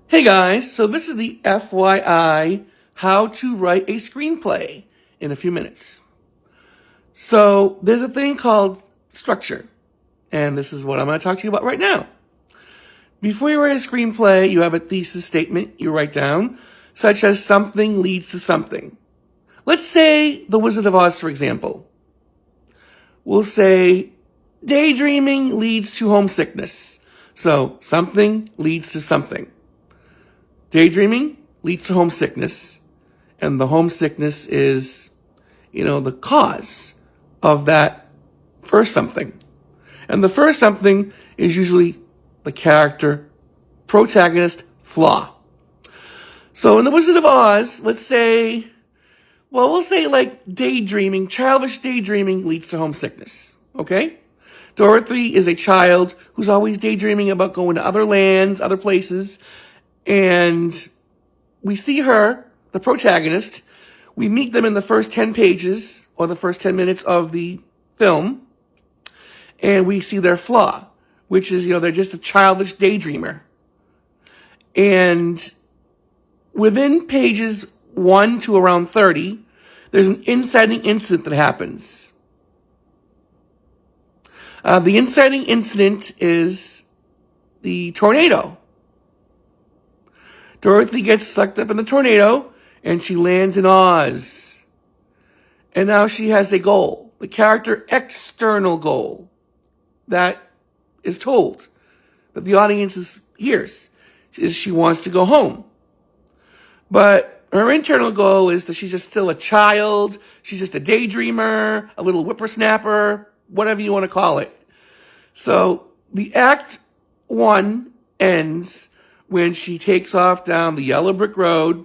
Hey guys, so this is the FYI how to write a screenplay in a few minutes. So there's a thing called structure, and this is what I'm going to talk to you about right now. Before you write a screenplay, you have a thesis statement you write down, such as something leads to something. Let's say The Wizard of Oz, for example. We'll say daydreaming leads to homesickness. So something leads to something. Daydreaming leads to homesickness, and the homesickness is, the cause of that first something. And the first something is usually the character, protagonist, flaw. So in The Wizard of Oz, we'll say like daydreaming, childish daydreaming leads to homesickness, okay? Dorothy is a child who's always daydreaming about going to other lands, other places, and we see her, the protagonist, we meet them in the first 10 pages or the first 10 minutes of the film, and we see their flaw, which is, they're just a childish daydreamer. And within pages 1 to around 30, there's an inciting incident that happens. The inciting incident is the tornado. Dorothy gets sucked up in the tornado, and she lands in Oz. And now she has a goal, the character external goal, that is told, that the audience hears, is she wants to go home. But her internal goal is that she's just still a child, she's just a daydreamer, a little whippersnapper, whatever you want to call it. So the Act 1 ends when she takes off down the yellow brick road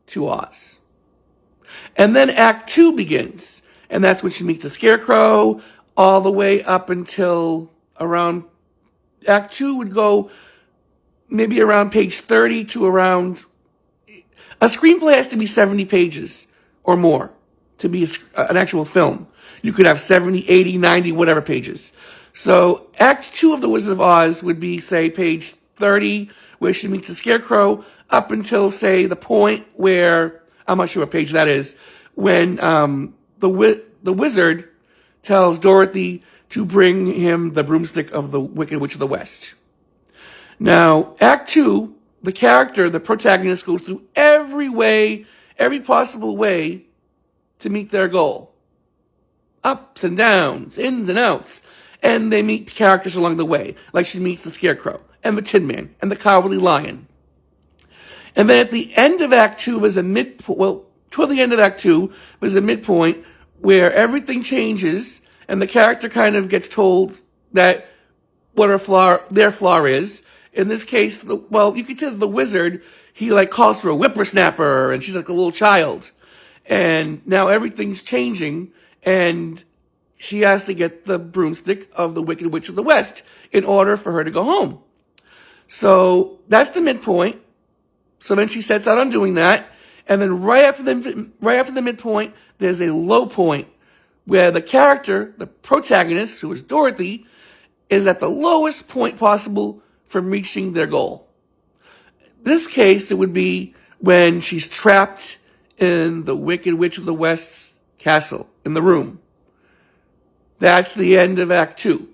to Oz. And then Act 2 begins, and that's when she meets the Scarecrow, all the way up until around, Act 2 would go maybe around page 30 to around, a screenplay has to be 70 pages or more to be an actual film. You could have 70, 80, 90, whatever pages. So Act 2 of The Wizard of Oz would be, say, page 30, where she meets the Scarecrow, up until, say, the point where, I'm not sure what page that is, when the wizard tells Dorothy to bring him the broomstick of the Wicked Witch of the West. Now, Act 2, the character, the protagonist, goes through every possible way to meet their goal. Ups and downs, ins and outs. And they meet characters along the way, like she meets the Scarecrow, and the Tin Man, and the Cowardly Lion. And then at the end of Act 2 was a midpoint, toward the end of Act 2 was a midpoint where everything changes, and the character kind of gets told that what their flaw is. In this case, you could tell the wizard, he calls her a whippersnapper, and she's like a little child. And now everything's changing, and she has to get the broomstick of the Wicked Witch of the West in order for her to go home. So that's the midpoint. So then she sets out on doing that. And then right after the midpoint, there's a low point where the character, the protagonist, who is Dorothy, is at the lowest point possible from reaching their goal. This case, it would be when she's trapped in the Wicked Witch of the West's castle, in the room. That's the end of Act 2.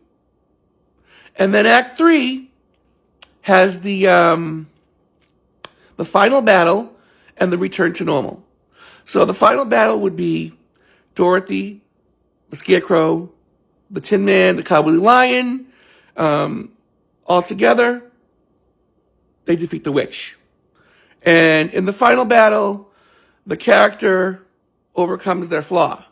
And then Act 3 has the final battle and the return to normal. So the final battle would be Dorothy, the Scarecrow, the Tin Man, the Cowardly Lion, all together, they defeat the witch. And in the final battle, the character overcomes their flaw.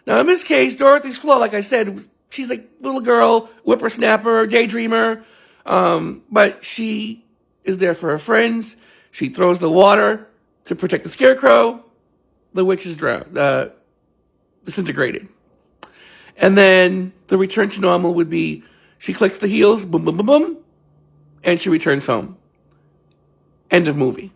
Now, in this case, Dorothy's flaw, like I said, she's like little girl, whippersnapper, daydreamer, but she is there for her friends. She throws the water to protect the Scarecrow. The witch is drowned, disintegrated. And then the return to normal would be she clicks the heels, boom, boom, boom, boom, and she returns home. End of movie.